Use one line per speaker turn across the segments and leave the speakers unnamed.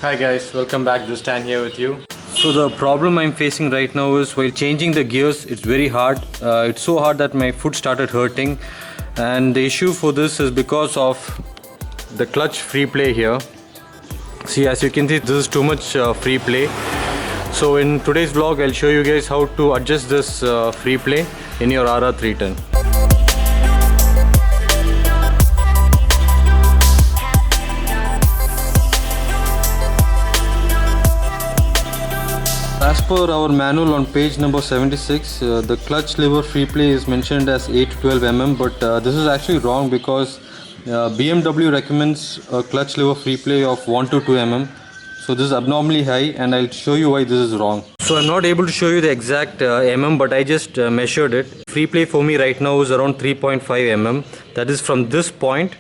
Hi guys, welcome back. This is Stan here with you. So the problem I'm facing right now is while changing the gears, it's very hard. It's so hard that my foot started hurting, and the issue for this is because of the clutch free play here. See, as you can see, this is too much free play. So in today's vlog, I'll show you guys how to adjust this free play in your RR310. As per our manual on page number 76, the clutch lever free play is mentioned as 8 to 12 mm, but this is actually wrong because BMW recommends a clutch lever free play of 1 to 2 mm. So this is abnormally high, and I'll show you why this is wrong. So I'm not able to show you the exact mm, but I just measured it. Free play for me right now is around 3.5 mm. That is from this point.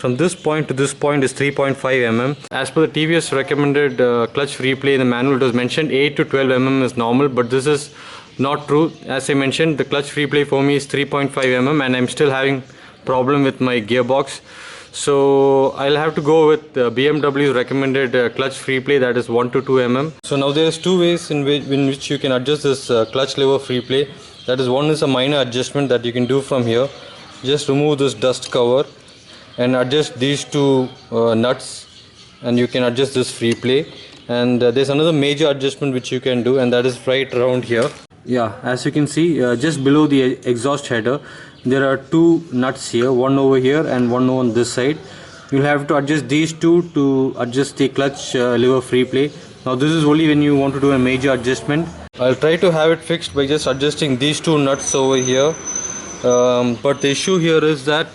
From this point to this point is 3.5 mm. As per the TVS recommended clutch free play in the manual, it was mentioned 8 to 12 mm is normal, but this is not true. As I mentioned, the clutch free play for me is 3.5 mm, and I'm still having problem with my gearbox. So I'll have to go with BMW's recommended clutch free play, that is 1 to 2 mm. So now there's two ways in which you can adjust this clutch lever free play. That is, one is a minor adjustment that you can do from here. Just remove this dust cover and adjust these two nuts, and you can adjust this free play. And there's another major adjustment which you can do, and that is right around here. Yeah, as you can see, just below the exhaust header, there are two nuts here, one over here and one on this side. You'll have to adjust these two to adjust the clutch lever free play. Now this is only when you want to do a major adjustment. I'll try to have it fixed by just adjusting these two nuts over here. But the issue here is that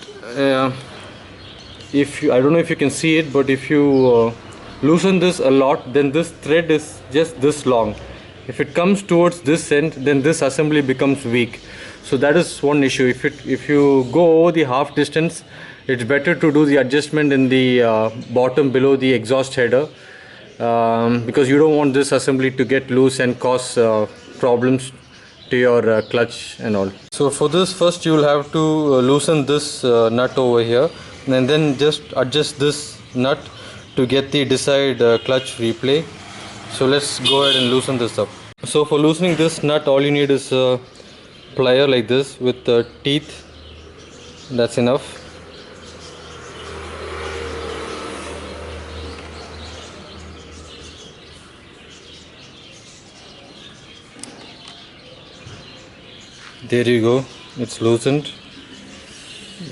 I don't know if you can see it, but if you loosen this a lot, then this thread is just this long. If it comes towards this end, then this assembly becomes weak. So that is one issue. If you go over the half distance, it's better to do the adjustment in the bottom below the exhaust header, because you don't want this assembly to get loose and cause problems to your clutch and all. So for this, first you will have to loosen this nut over here, and then just adjust this nut to get the desired clutch free play. So let's go ahead and loosen this up. So for loosening this nut, all you need is a plier like this with teeth. That's enough. There you go, it's loosened.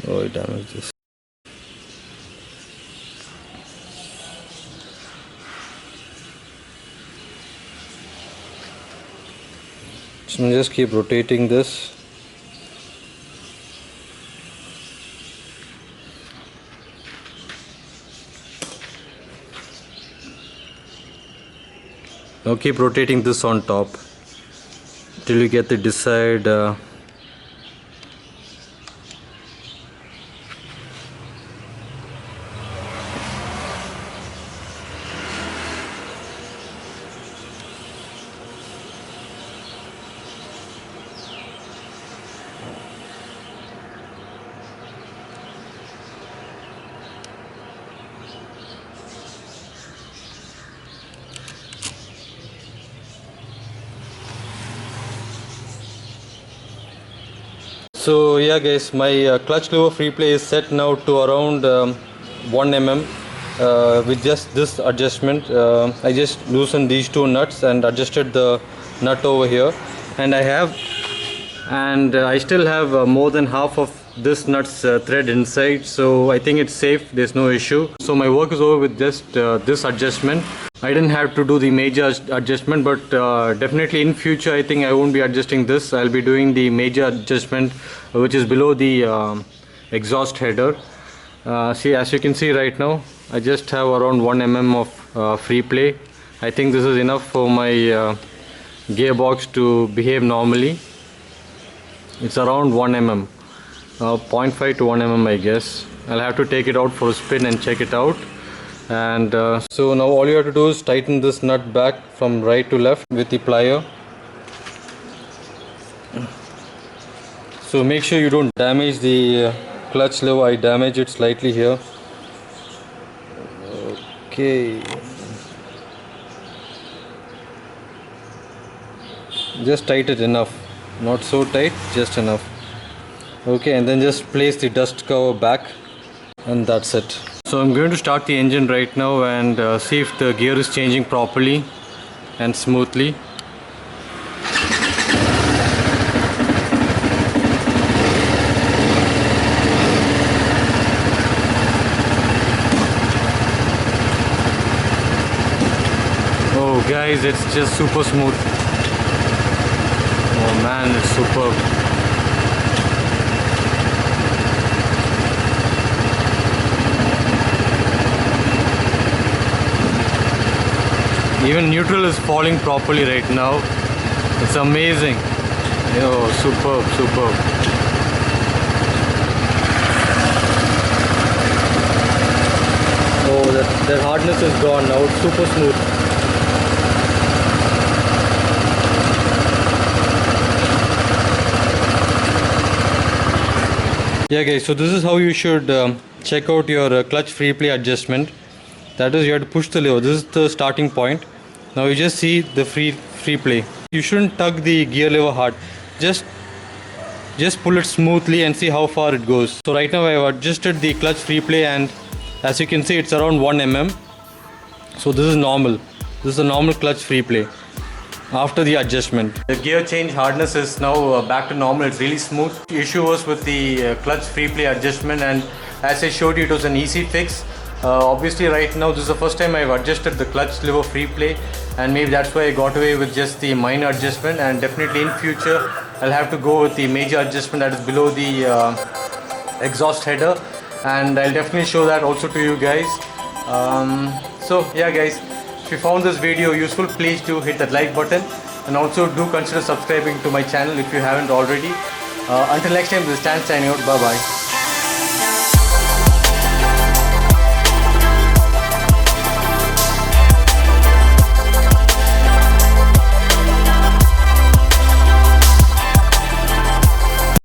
Oh, I damaged this. So just keep rotating this. Now keep rotating this on top till you get the desired So yeah guys, my clutch lever free play is set now to around 1 mm with just this adjustment. I just loosened these two nuts and adjusted the nut over here, and I still have more than half of this nut's thread inside, so I think it's safe, there's no issue. So my work is over with just this adjustment. I didn't have to do the major adjustment, but definitely in future I think I won't be adjusting this. I'll be doing the major adjustment, which is below the exhaust header. See, as you can see right now, I just have around 1 mm of free play. I think this is enough for my gearbox to behave normally. It's around 1 mm, 0.5 to 1 mm I guess. I'll have to take it out for a spin and check it out. And so now all you have to do is tighten this nut back from right to left with the plier. So make sure you don't damage the clutch lever. I damaged it slightly here. Okay, just tight it enough, not so tight, just enough. Okay, and then just place the dust cover back, and that's it. So I'm going to start the engine right now and see if the gear is changing properly and smoothly. Oh guys, it's just super smooth. Oh man, it's superb. Even neutral is falling properly right now. It's amazing. Oh, superb, superb. Oh, that hardness is gone now. It's super smooth. Yeah guys, so this is how you should check out your clutch Freeplay adjustment. That is, you have to push the lever. This is the starting point. Now you just see the Freeplay. You shouldn't tug the gear lever hard. Just pull it smoothly and see how far it goes. So right now I have adjusted the clutch Freeplay, and as you can see it's around 1 mm. So this is normal. This is a normal clutch Freeplay after the adjustment. The gear change hardness is now back to normal. It's really smooth. The issue was with the clutch Freeplay adjustment, and as I showed you, it was an easy fix. Obviously right now this is the first time I've adjusted the clutch lever Freeplay, and maybe that's why I got away with just the minor adjustment, and definitely in future I'll have to go with the major adjustment that is below the exhaust header, and I'll definitely show that also to you guys. So yeah guys, if you found this video useful, please do hit that like button, and also do consider subscribing to my channel if you haven't already. Until next time, this is Stan signing out. Bye bye.